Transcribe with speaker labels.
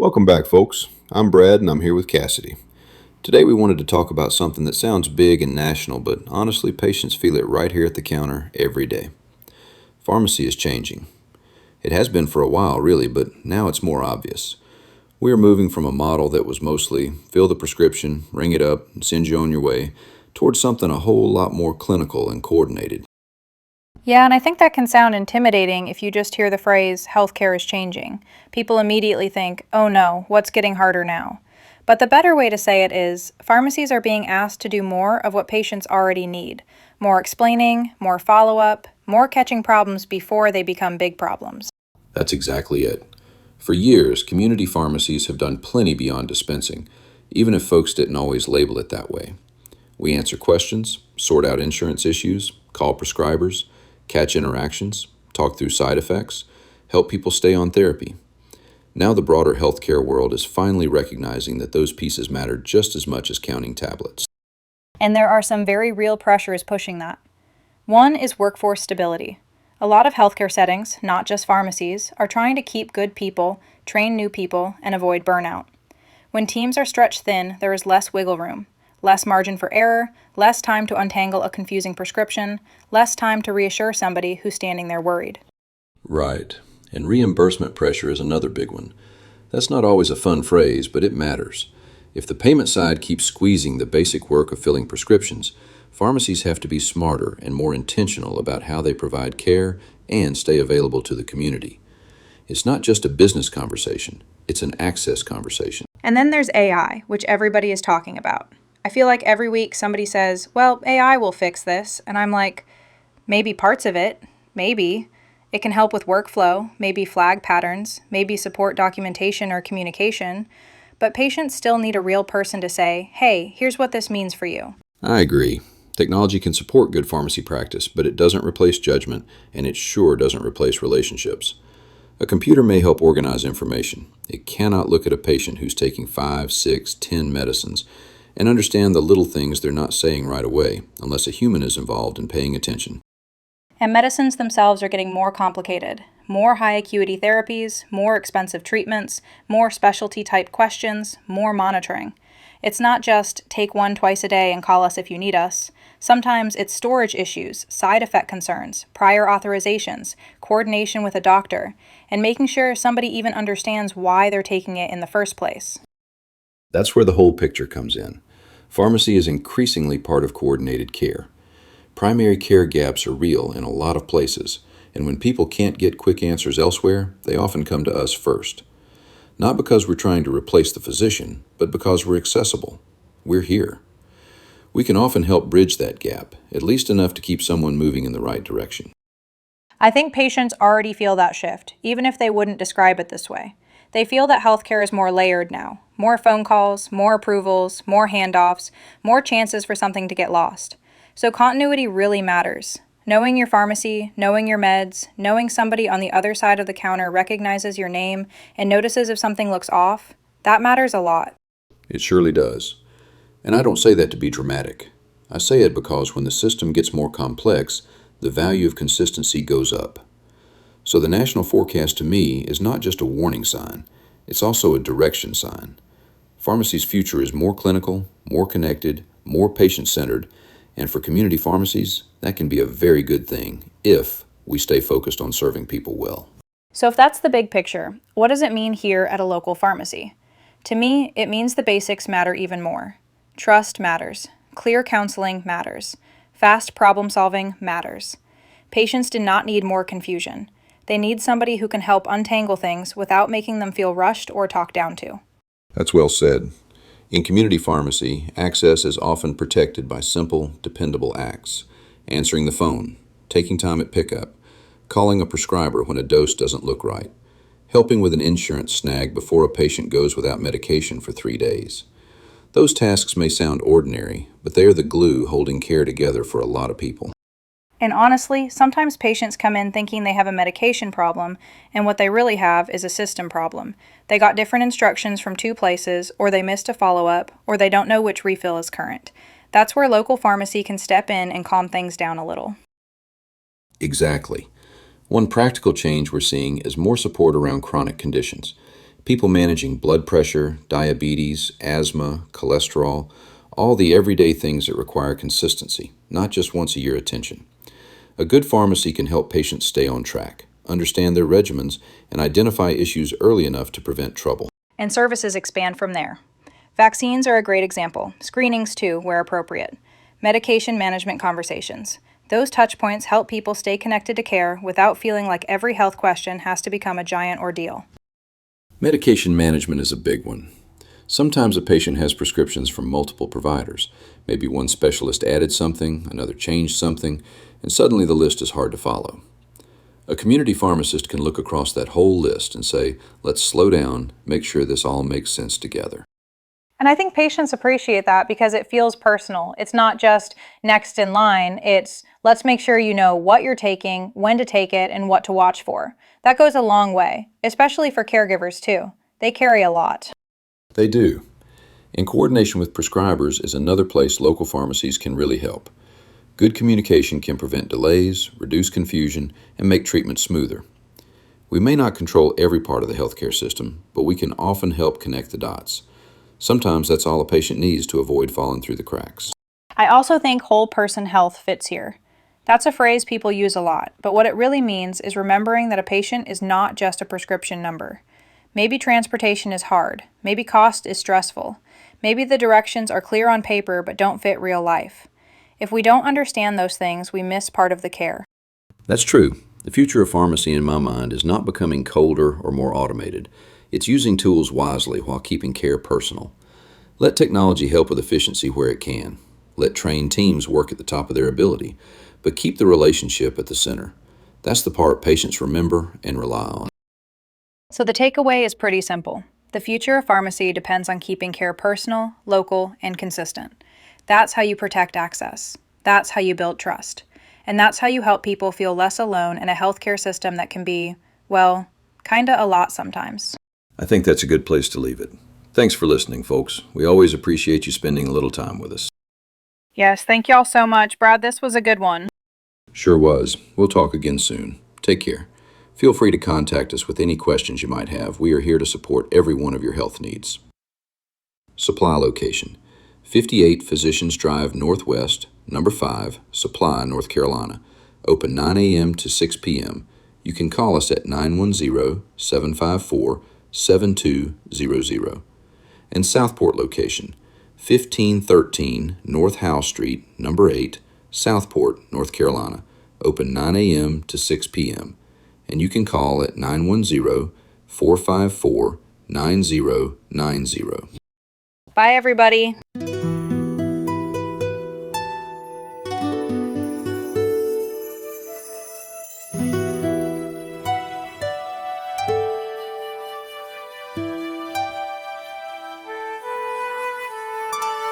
Speaker 1: Welcome back, folks. I'm Brad and I'm here with Kassidy. Today we wanted to talk about something that sounds big and national, but honestly, patients feel it right here at the counter every day. Pharmacy is changing. It has been for a while, really, but now it's more obvious. We are moving from a model that was mostly fill the prescription, ring it up, and send you on your way, towards something a whole lot more clinical and coordinated.
Speaker 2: Yeah, and I think that can sound intimidating if you just hear the phrase, healthcare is changing. People immediately think, oh no, what's getting harder now? But the better way to say it is, pharmacies are being asked to do more of what patients already need. More explaining, more follow-up, more catching problems before they become big problems.
Speaker 1: That's exactly it. For years, community pharmacies have done plenty beyond dispensing, even if folks didn't always label it that way. We answer questions, sort out insurance issues, call prescribers, catch interactions, talk through side effects, help people stay on therapy. Now the broader healthcare world is finally recognizing that those pieces matter just as much as counting tablets.
Speaker 2: And there are some very real pressures pushing that. One is workforce stability. A lot of healthcare settings, not just pharmacies, are trying to keep good people, train new people, and avoid burnout. When teams are stretched thin, there is less wiggle room, less margin for error, less time to untangle a confusing prescription, less time to reassure somebody who's standing there worried.
Speaker 1: Right. And reimbursement pressure is another big one. That's not always a fun phrase, but it matters. If the payment side keeps squeezing the basic work of filling prescriptions, pharmacies have to be smarter and more intentional about how they provide care and stay available to the community. It's not just a business conversation, it's an access conversation.
Speaker 2: And then there's AI, which everybody is talking about. I feel like every week somebody says, well, AI will fix this. And I'm like, maybe parts of it, maybe. It can help with workflow, maybe flag patterns, maybe support documentation or communication. But patients still need a real person to say, hey, here's what this means for you.
Speaker 1: I agree. Technology can support good pharmacy practice, but it doesn't replace judgment, and it sure doesn't replace relationships. A computer may help organize information. It cannot look at a patient who's taking 5, 6, 10 medicines and understand the little things they're not saying right away, unless a human is involved in paying attention.
Speaker 2: And medicines themselves are getting more complicated. More high acuity therapies, more expensive treatments, more specialty type questions, more monitoring. It's not just take one twice a day and call us if you need us. Sometimes it's storage issues, side effect concerns, prior authorizations, coordination with a doctor, and making sure somebody even understands why they're taking it in the first place.
Speaker 1: That's where the whole picture comes in. Pharmacy is increasingly part of coordinated care. Primary care gaps are real in a lot of places, and when people can't get quick answers elsewhere, they often come to us first. Not because we're trying to replace the physician, but because we're accessible. We're here. We can often help bridge that gap, at least enough to keep someone moving in the right direction.
Speaker 2: I think patients already feel that shift, even if they wouldn't describe it this way. They feel that healthcare is more layered now. More phone calls, more approvals, more handoffs, more chances for something to get lost. So continuity really matters. Knowing your pharmacy, knowing your meds, knowing somebody on the other side of the counter recognizes your name and notices if something looks off, that matters a lot.
Speaker 1: It surely does. And I don't say that to be dramatic. I say it because when the system gets more complex, the value of consistency goes up. So the national forecast to me is not just a warning sign, it's also a direction sign. Pharmacy's future is more clinical, more connected, more patient-centered, and for community pharmacies, that can be a very good thing if we stay focused on serving people well.
Speaker 2: So if that's the big picture, what does it mean here at a local pharmacy? To me, it means the basics matter even more. Trust matters. Clear counseling matters. Fast problem solving matters. Patients do not need more confusion. They need somebody who can help untangle things without making them feel rushed or talked down to.
Speaker 1: That's well said. In community pharmacy, access is often protected by simple, dependable acts. Answering the phone, taking time at pickup, calling a prescriber when a dose doesn't look right, helping with an insurance snag before a patient goes without medication for 3 days. Those tasks may sound ordinary, but they are the glue holding care together for a lot of people.
Speaker 2: And honestly, sometimes patients come in thinking they have a medication problem, and what they really have is a system problem. They got different instructions from 2 places, or they missed a follow-up, or they don't know which refill is current. That's where local pharmacy can step in and calm things down a little.
Speaker 1: Exactly. One practical change we're seeing is more support around chronic conditions. People managing blood pressure, diabetes, asthma, cholesterol, all the everyday things that require consistency, not just once-a-year attention. A good pharmacy can help patients stay on track, understand their regimens, and identify issues early enough to prevent trouble.
Speaker 2: And services expand from there. Vaccines are a great example, screenings too, where appropriate. Medication management conversations. Those touch points help people stay connected to care without feeling like every health question has to become a giant ordeal.
Speaker 1: Medication management is a big one. Sometimes a patient has prescriptions from multiple providers. Maybe one specialist added something, another changed something, and suddenly the list is hard to follow. A community pharmacist can look across that whole list and say, let's slow down, make sure this all makes sense together.
Speaker 2: And I think patients appreciate that because it feels personal. It's not just next in line, it's let's make sure you know what you're taking, when to take it, and what to watch for. That goes a long way, especially for caregivers too. They carry a lot.
Speaker 1: They do. In coordination with prescribers is another place local pharmacies can really help. Good communication can prevent delays, reduce confusion, and make treatment smoother. We may not control every part of the healthcare system, but we can often help connect the dots. Sometimes that's all a patient needs to avoid falling through the cracks.
Speaker 2: I also think whole person health fits here. That's a phrase people use a lot, but what it really means is remembering that a patient is not just a prescription number. Maybe transportation is hard. Maybe cost is stressful. Maybe the directions are clear on paper but don't fit real life. If we don't understand those things, we miss part of the care.
Speaker 1: That's true. The future of pharmacy, in my mind, is not becoming colder or more automated. It's using tools wisely while keeping care personal. Let technology help with efficiency where it can. Let trained teams work at the top of their ability, but keep the relationship at the center. That's the part patients remember and rely on.
Speaker 2: So the takeaway is pretty simple. The future of pharmacy depends on keeping care personal, local, and consistent. That's how you protect access. That's how you build trust. And that's how you help people feel less alone in a healthcare system that can be, well, kinda a lot sometimes.
Speaker 1: I think that's a good place to leave it. Thanks for listening, folks. We always appreciate you spending a little time with us.
Speaker 2: Yes, thank y'all so much. Brad, this was a good one.
Speaker 1: Sure was. We'll talk again soon. Take care. Feel free to contact us with any questions you might have. We are here to support every one of your health needs. Supply location: 58 Physicians Drive Northwest, number 5, Supply, North Carolina. Open 9 a.m. to 6 p.m. You can call us at 910-754-7200. And Southport location: 1513 North Howe Street, number 8, Southport, North Carolina. Open 9 a.m. to 6 p.m. And you can call at 910-454-9090.
Speaker 2: Bye, everybody.